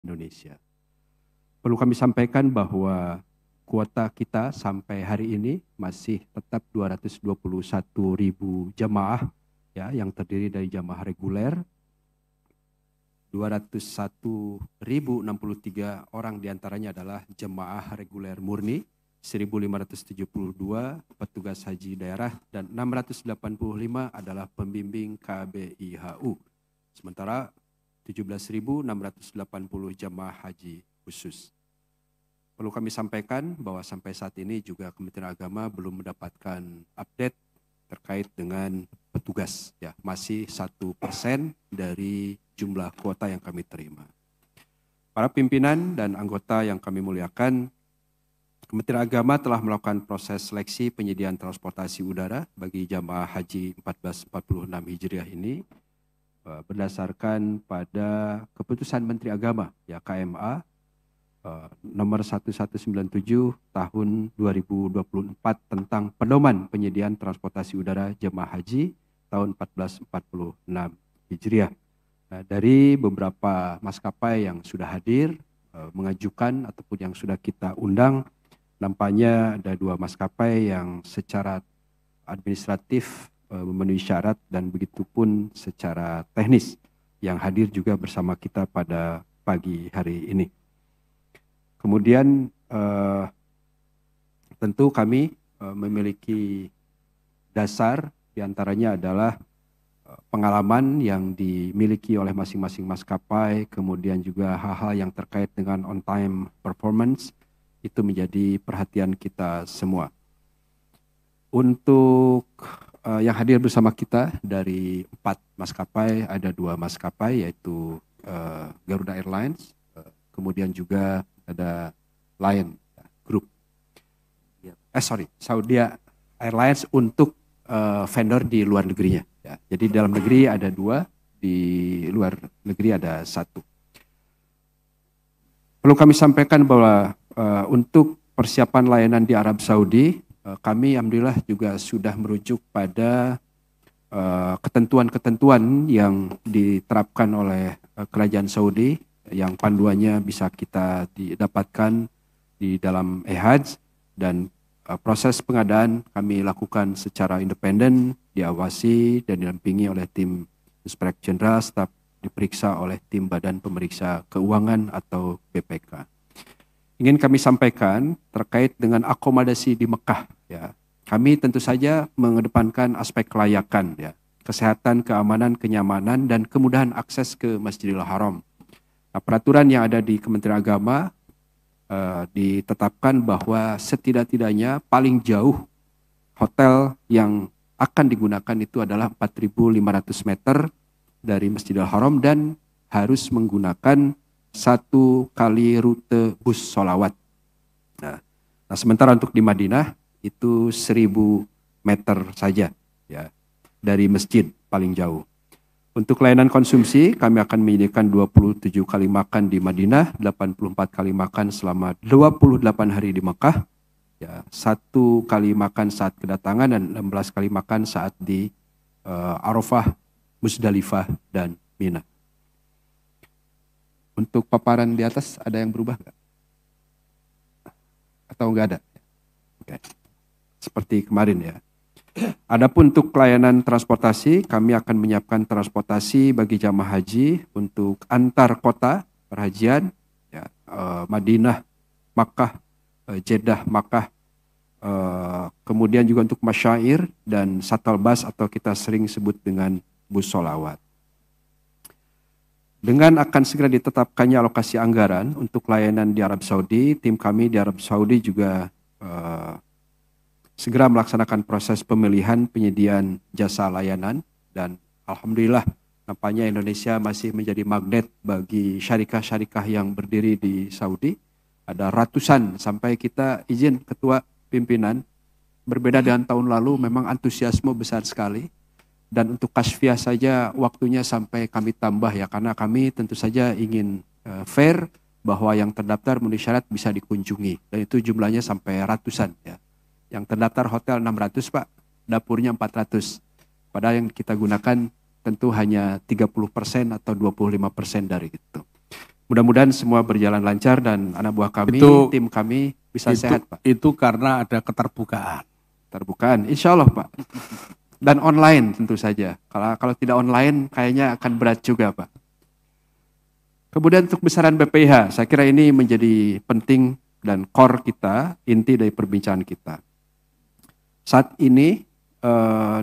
Indonesia. Perlu kami sampaikan bahwa kuota kita sampai hari ini masih tetap 221.000 jamaah ya, yang terdiri dari jamaah reguler 201.063 orang diantaranya adalah jemaah reguler murni, 1.572 petugas haji daerah, dan 685 adalah pembimbing KBIHU. Sementara 17.680 jemaah haji khusus. Perlu kami sampaikan bahwa sampai saat ini juga Kementerian Agama belum mendapatkan update terkait dengan petugas, ya, masih 1% dari jumlah kuota yang kami terima. Para pimpinan dan anggota yang kami muliakan, Kementerian Agama telah melakukan proses seleksi penyediaan transportasi udara bagi jamaah haji 1446 Hijriah ini berdasarkan pada keputusan Menteri Agama, ya, KMA nomor 1197 tahun 2024 tentang pedoman penyediaan transportasi udara jemaah haji tahun 1446 Hijriah. Nah, dari beberapa maskapai yang sudah hadir mengajukan ataupun yang sudah kita undang, nampaknya ada 2 maskapai yang secara administratif memenuhi syarat dan begitupun secara teknis yang hadir juga bersama kita pada pagi hari ini. Kemudian tentu kami memiliki dasar, diantaranya adalah pengalaman yang dimiliki oleh masing-masing maskapai, kemudian juga hal-hal yang terkait dengan on time performance, itu menjadi perhatian kita semua. Untuk yang hadir bersama kita dari 4 maskapai, ada 2 maskapai yaitu Garuda Airlines, kemudian juga ada Lion Group. Saudia Airlines untuk vendor di luar negerinya. Ya. Jadi dalam negeri ada 2, di luar negeri ada 1. Perlu kami sampaikan bahwa untuk persiapan layanan di Arab Saudi, kami alhamdulillah juga sudah merujuk pada ketentuan-ketentuan yang diterapkan oleh Kerajaan Saudi, yang panduannya bisa kita didapatkan di dalam e-Hajj, dan proses pengadaan kami lakukan secara independen, diawasi dan didampingi oleh tim Inspektorat Jenderal, staf diperiksa oleh tim Badan Pemeriksa Keuangan atau BPK. Ingin kami sampaikan terkait dengan akomodasi di Mekah, ya. Kami tentu saja mengedepankan aspek kelayakan, ya, kesehatan, keamanan, kenyamanan, dan kemudahan akses ke Masjidil Haram. Nah, peraturan yang ada di Kementerian Agama ditetapkan bahwa setidak-tidaknya paling jauh hotel yang akan digunakan itu adalah 4.500 meter dari Masjidil Haram dan harus menggunakan 1 kali rute bus sholawat. Nah, sementara untuk di Madinah itu 1.000 meter saja, ya, dari masjid paling jauh. Untuk layanan konsumsi, kami akan menyediakan 27 kali makan di Madinah, 84 kali makan selama 28 hari di Mekah, ya, 1 kali makan saat kedatangan dan 16 kali makan saat di Arafah, Musdalifah, dan Mina. Untuk paparan di atas ada yang berubah nggak? Atau nggak ada? Oke. Seperti kemarin, ya. Adapun untuk layanan transportasi, kami akan menyiapkan transportasi bagi jamaah haji untuk antar kota perhajian, ya, Madinah, Makkah, Jeddah, Makkah, kemudian juga untuk masyair dan shuttle bus atau kita sering sebut dengan bus sholawat. Dengan akan segera ditetapkannya alokasi anggaran untuk layanan di Arab Saudi, tim kami di Arab Saudi juga segera melaksanakan proses pemilihan penyediaan jasa layanan, dan alhamdulillah nampaknya Indonesia masih menjadi magnet bagi syarikah-syarikah yang berdiri di Saudi. Ada ratusan, sampai kita izin ketua pimpinan, berbeda dengan tahun lalu memang antusiasme besar sekali. Dan untuk kasfiah saja waktunya sampai kami tambah, ya, karena kami tentu saja ingin fair bahwa yang terdaftar memenuhi syarat bisa dikunjungi, dan itu jumlahnya sampai ratusan, ya. Yang terdaftar hotel 600, Pak, dapurnya 400. Padahal yang kita gunakan tentu hanya 30% atau 25% dari itu. Mudah-mudahan semua berjalan lancar dan anak buah kami, tim kami bisa sehat, Pak. Itu karena ada keterbukaan. Terbukaan, insya Allah, Pak. Dan online tentu saja. Kalau tidak online kayaknya akan berat juga, Pak. Kemudian untuk besaran BPIH, saya kira ini menjadi penting dan core kita, inti dari perbincangan kita. Saat ini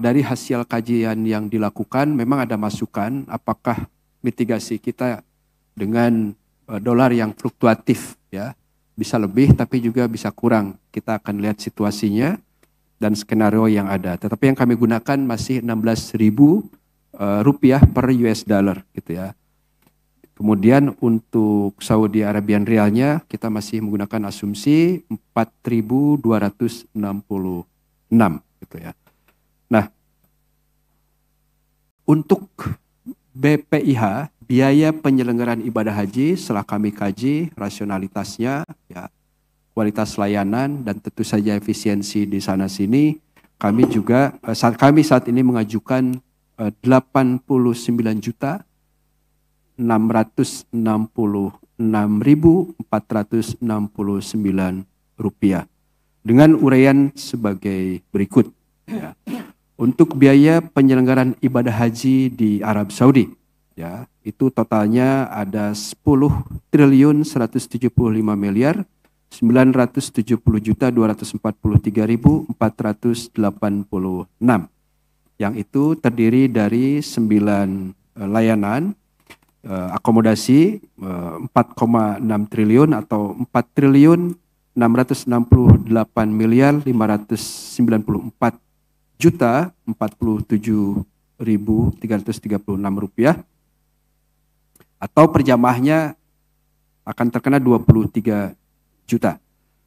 dari hasil kajian yang dilakukan memang ada masukan apakah mitigasi kita dengan dolar yang fluktuatif ya bisa lebih tapi juga bisa kurang. Kita akan lihat situasinya dan skenario yang ada. Tetapi yang kami gunakan masih 16.000 rupiah per US dollar gitu ya. Kemudian untuk Saudi Arabian Rialnya kita masih menggunakan asumsi 4.266 gitu ya. Nah, untuk BPIH, biaya penyelenggaraan ibadah haji setelah kami kaji rasionalitasnya, ya, kualitas layanan dan tentu saja efisiensi di sana sini, kami juga saat ini mengajukan 89.469 rupiah dengan uraian sebagai berikut. Ya. Untuk biaya penyelenggaraan ibadah haji di Arab Saudi, ya, itu totalnya ada 10.175 miliar 970.243.486. Yang itu terdiri dari 9 layanan akomodasi 4,6 triliun atau 4.668.594.47.336 rupiah atau per jamaahnya akan terkena 23 juta.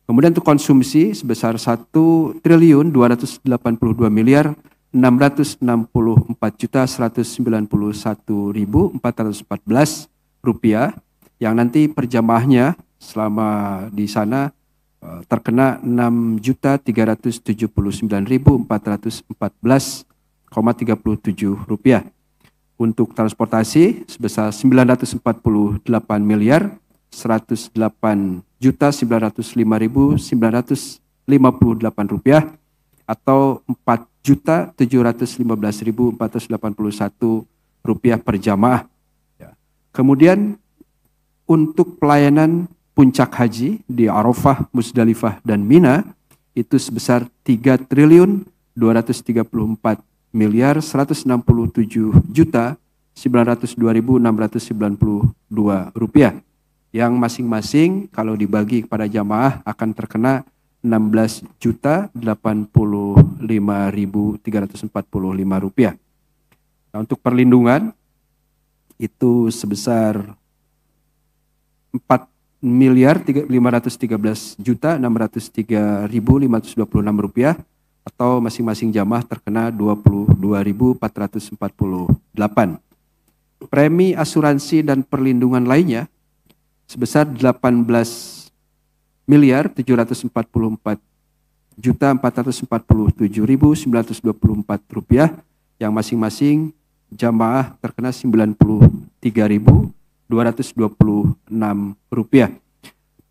Kemudian untuk konsumsi sebesar 1.284.191.414 rupiah yang nanti per jamaahnya selama di sana terkena 6.379.414,37 rupiah. Untuk transportasi sebesar 948 miliar 108.905.958 rupiah atau 4.715.481 rupiah per jamaah. Kemudian untuk pelayanan puncak haji di Arafah, Musdalifah, dan Mina itu sebesar 3.234.167.902.692 rupiah yang masing-masing kalau dibagi kepada jamaah akan terkena 16.085.345 rupiah. Nah, untuk perlindungan itu sebesar 4.513.603.526 rupiah atau masing-masing jamaah terkena 22.448. Premi asuransi dan perlindungan lainnya sebesar 18.444.447.924 rupiah yang masing-masing jamaah terkena 93.226 rupiah.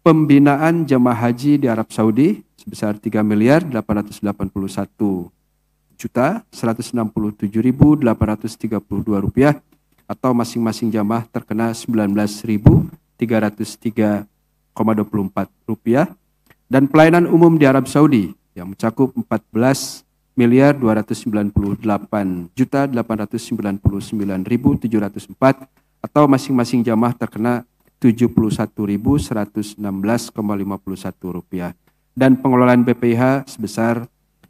Pembinaan jamaah haji di Arab Saudi sebesar 3.881.167.832 rupiah atau masing-masing jamaah terkena 19.303,24 rupiah. Dan pelayanan umum di Arab Saudi yang mencakup 14.298.899.704 atau masing-masing jamaah terkena 71.116,51 rupiah. Dan pengelolaan BPIH sebesar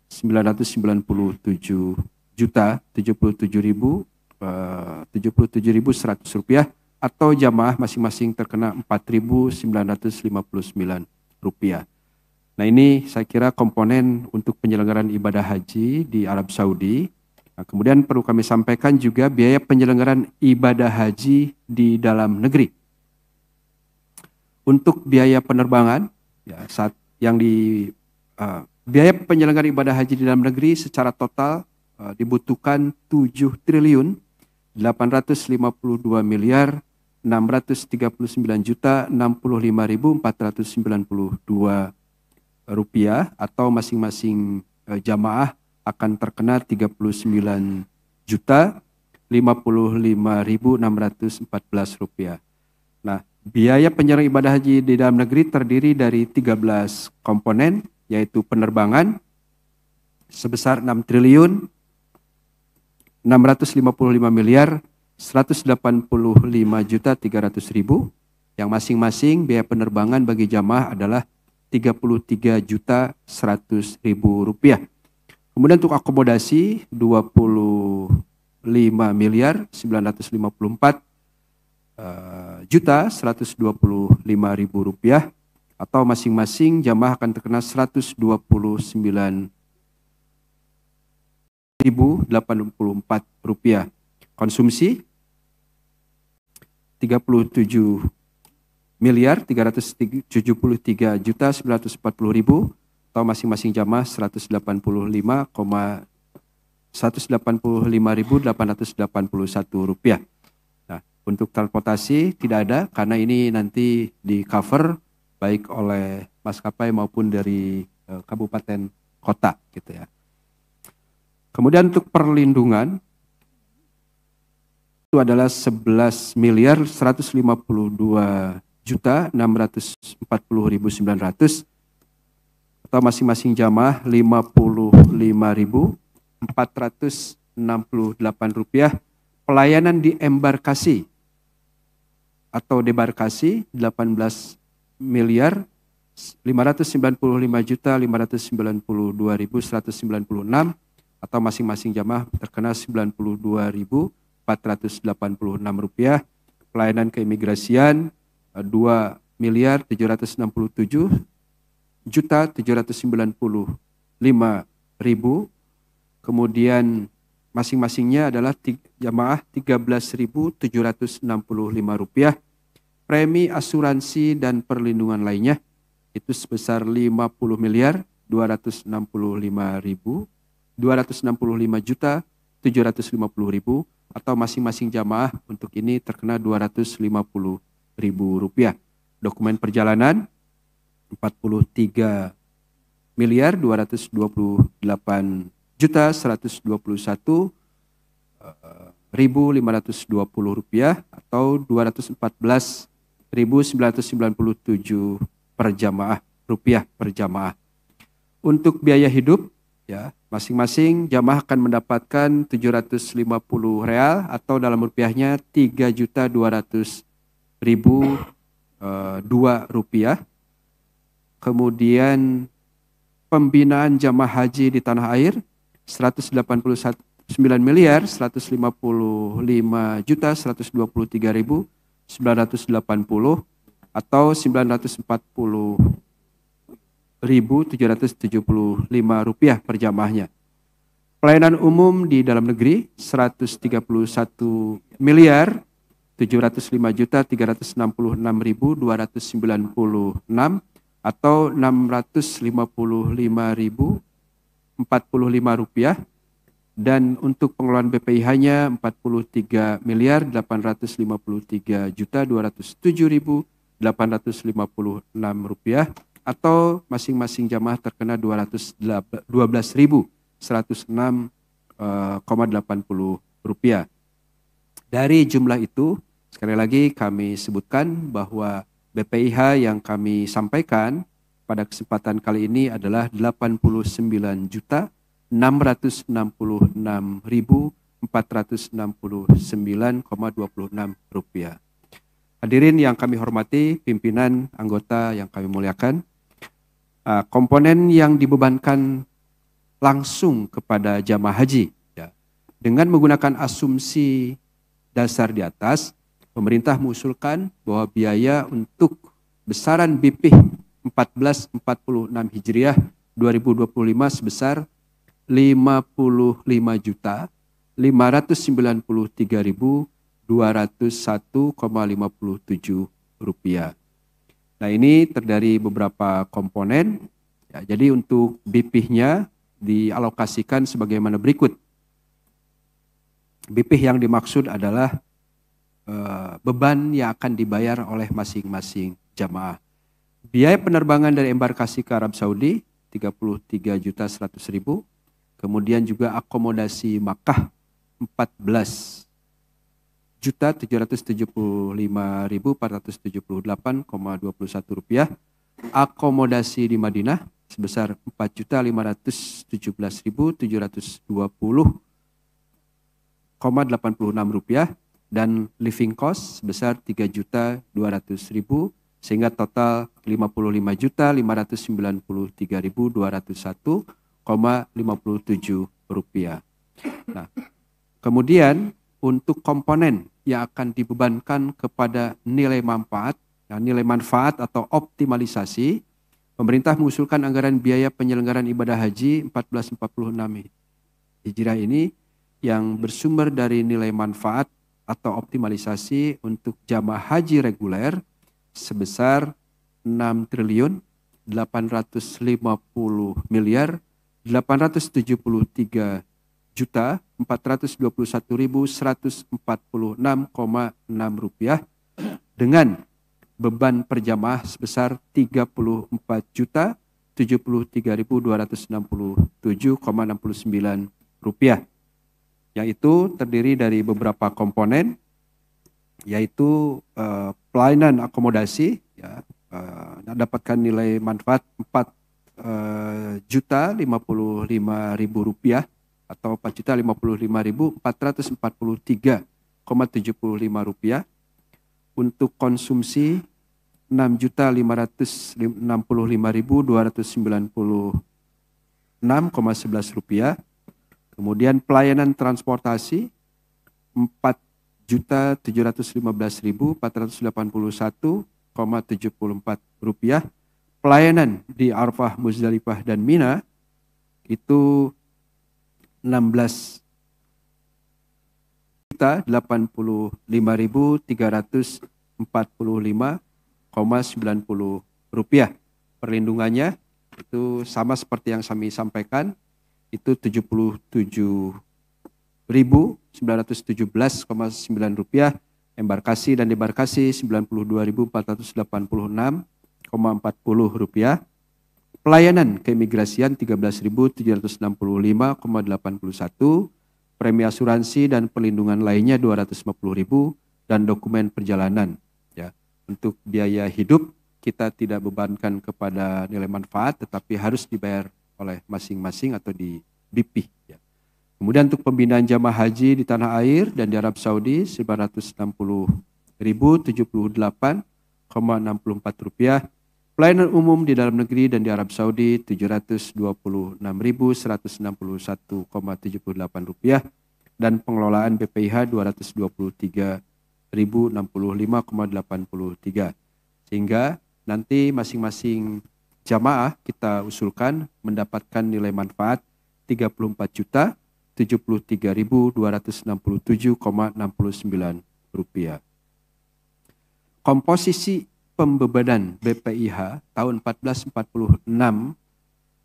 997.077.100 rupiah atau jamaah masing-masing terkena 4.959 rupiah. Nah, ini saya kira komponen untuk penyelenggaraan ibadah haji di Arab Saudi. Nah, kemudian perlu kami sampaikan juga biaya penyelenggaraan ibadah haji di dalam negeri. Untuk biaya penerbangan, ya, biaya penyelenggaraan ibadah haji di dalam negeri secara total dibutuhkan 7.852.600.000 639.065.492 rupiah, atau masing-masing jamaah akan terkena 39.055.614 rupiah. Nah, biaya penyelenggaraan ibadah haji di dalam negeri terdiri dari 13 komponen, yaitu penerbangan sebesar 6 triliun 655 miliar 185.300.000, yang masing-masing biaya penerbangan bagi jamaah adalah 33.100.000 rupiah. Kemudian untuk akomodasi 25 miliar 954 juta 125.000 rupiah, atau masing-masing jamaah akan terkena 129.084 rupiah. Konsumsi 37 miliar 373 juta 940.000, atau masing-masing jamaah 185.881 rupiah. Nah, untuk transportasi tidak ada, karena ini nanti di cover baik oleh maskapai maupun dari kabupaten kota gitu ya. Kemudian untuk perlindungan itu adalah 11 miliar 152 juta 640.900, atau masing-masing jamaah 55.468 rupiah. Pelayanan di embarkasi atau debarkasi 18 miliar 595 juta 592.196, atau masing-masing jamaah terkena 92.486 rupiah. Pelayanan keimigrasian 2 miliar 767 juta 795.000, kemudian masing-masingnya adalah jamaah 13.765 rupiah. Premi asuransi dan perlindungan lainnya itu sebesar 50 miliar 265 juta 750.000, atau masing-masing jamaah untuk ini terkena 250.000 rupiah. Dokumen perjalanan 43 miliar 228 juta 121.520 rupiah, atau 214.997 per jamaah rupiah per jamaah. Untuk biaya hidup ya, masing-masing jamaah akan mendapatkan 750 real, atau dalam rupiahnya 3.200.000 rupiah. Kemudian pembinaan jamaah haji di tanah air 189 miliar 155 juta 123.980, atau 940.775 rupiah per jamaahnya. Pelayanan umum di dalam negeri 131 miliar 705 juta 366.296, atau 655.045 rupiah. Dan untuk pengelolaan BPIH-nya 43 miliar 853 juta 207.856 rupiah, atau masing-masing jamaah terkena 12.106,80 rupiah. Dari jumlah itu, sekali lagi kami sebutkan bahwa BPIH yang kami sampaikan pada kesempatan kali ini adalah 89.469,26 rupiah. Hadirin yang kami hormati, pimpinan, anggota yang kami muliakan, komponen yang dibebankan langsung kepada jamaah haji ya, dengan menggunakan asumsi dasar di atas, pemerintah mengusulkan bahwa biaya untuk besaran BPIH 1446 Hijriah 2025 sebesar 55.593.201,57 rupiah. Nah, ini terdiri beberapa komponen. Ya, jadi untuk BPIH-nya dialokasikan sebagaimana berikut. BPIH yang dimaksud adalah beban yang akan dibayar oleh masing-masing jamaah. Biaya penerbangan dari embarkasi ke Arab Saudi 33.100.000. Kemudian juga akomodasi Makkah 14.775.478,21 rupiah. Akomodasi di Madinah sebesar 4.517.220,86 rupiah dan living cost sebesar 3.200.000 sehingga total 55.593.201,57 rupiah. Nah, kemudian untuk komponen yang akan dibebankan kepada nilai manfaat, nilai manfaat atau optimalisasi, pemerintah mengusulkan anggaran biaya penyelenggaraan ibadah haji 1446 Hijriah ini yang bersumber dari nilai manfaat atau optimalisasi untuk jamaah haji reguler sebesar 6.850.873.421.146,6 rupiah dengan beban per jamaah sebesar 34.073.267,69 rupiah, yaitu terdiri dari beberapa komponen, yaitu pelayanan akomodasi, ya, dapatkan nilai manfaat 4.055.000 rupiah atau 4.055.443,75 rupiah. Untuk konsumsi 6.565.296,11 rupiah. Kemudian pelayanan transportasi 4.715.481,74 rupiah. Pelayanan di Arafah, Muzdalifah dan Mina itu 16.085.345,90 rupiah. Perlindungannya itu sama seperti yang kami sampaikan, itu 77.917,9 rupiah. Embarkasi dan debarkasi 92.486,40 rupiah. Pelayanan keimigrasian 13.765,81. Premi asuransi dan perlindungan lainnya 250.000 dan dokumen perjalanan. Ya, untuk biaya hidup kita tidak bebankan kepada nilai manfaat, tetapi harus dibayar oleh masing-masing atau di BP. Ya. Kemudian untuk pembinaan jamaah haji di tanah air dan di Arab Saudi 960.078,64 rupiah. Pelayanan umum di dalam negeri dan di Arab Saudi 726.161,78 rupiah dan pengelolaan BPIH 223.065,83. Sehingga nanti masing-masing jamaah kita usulkan mendapatkan nilai manfaat 34.073.267,69 rupiah. Komposisi pembebanan BPIH tahun 1446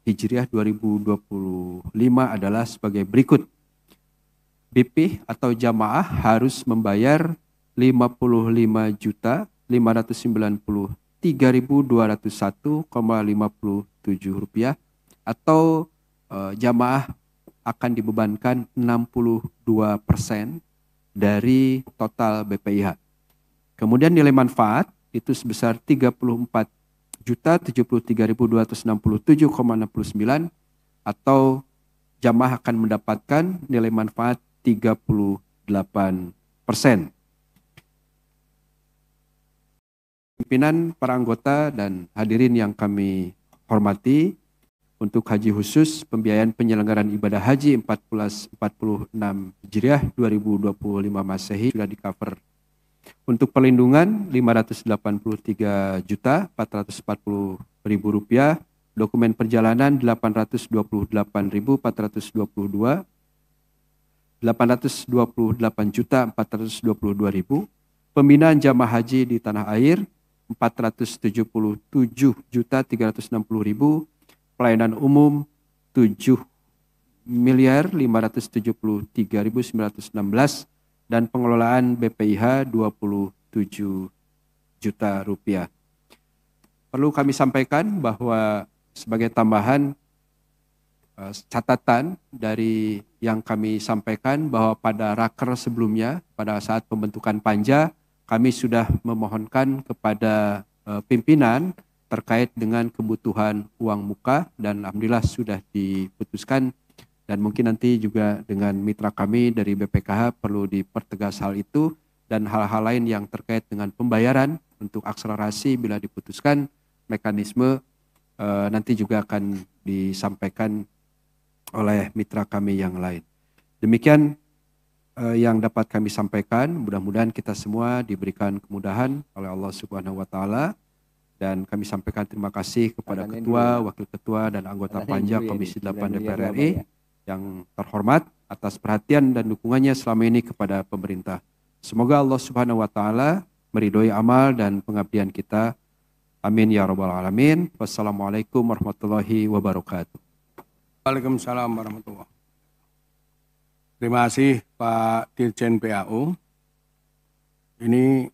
Hijriah 2025 adalah sebagai berikut. BP atau jamaah harus membayar 55.593.201,57 rupiah atau jamaah akan dibebankan 62% dari total BPIH. Kemudian nilai manfaat itu sebesar 34.073.267,69 atau jamaah akan mendapatkan nilai manfaat 38%. Pimpinan, para anggota dan hadirin yang kami hormati, untuk haji khusus pembiayaan penyelenggaraan ibadah haji 1446 Hijriah 2025 Masehi sudah di-cover. Untuk perlindungan 583.440.000 rupiah, dokumen perjalanan 828.422, 828.422.000, pembinaan jamaah haji di tanah air 477.360.000, pelayanan umum 7.573.916, dan pengelolaan BPIH 27 juta rupiah. Perlu kami sampaikan bahwa sebagai tambahan catatan dari yang kami sampaikan bahwa pada raker sebelumnya, pada saat pembentukan panja, kami sudah memohonkan kepada pimpinan terkait dengan kebutuhan uang muka dan alhamdulillah sudah diputuskan, dan mungkin nanti juga dengan mitra kami dari BPKH perlu dipertegas hal itu, dan hal-hal lain yang terkait dengan pembayaran untuk akselerasi bila diputuskan mekanisme nanti juga akan disampaikan oleh mitra kami yang lain. Demikian yang dapat kami sampaikan. Mudah-mudahan kita semua diberikan kemudahan oleh Allah Subhanahu wa taala, dan kami sampaikan terima kasih kepada Ketua, Wakil Ketua dan anggota Panja Komisi 8 DPR RI yang terhormat atas perhatian dan dukungannya selama ini kepada pemerintah. Semoga Allah Subhanahu wa taala meridhoi amal dan pengabdian kita. Amin ya rabbal alamin. Wassalamualaikum warahmatullahi wabarakatuh. Waalaikumsalam warahmatullahi wabarakatuh. Terima kasih Pak Dirjen PAU. Ini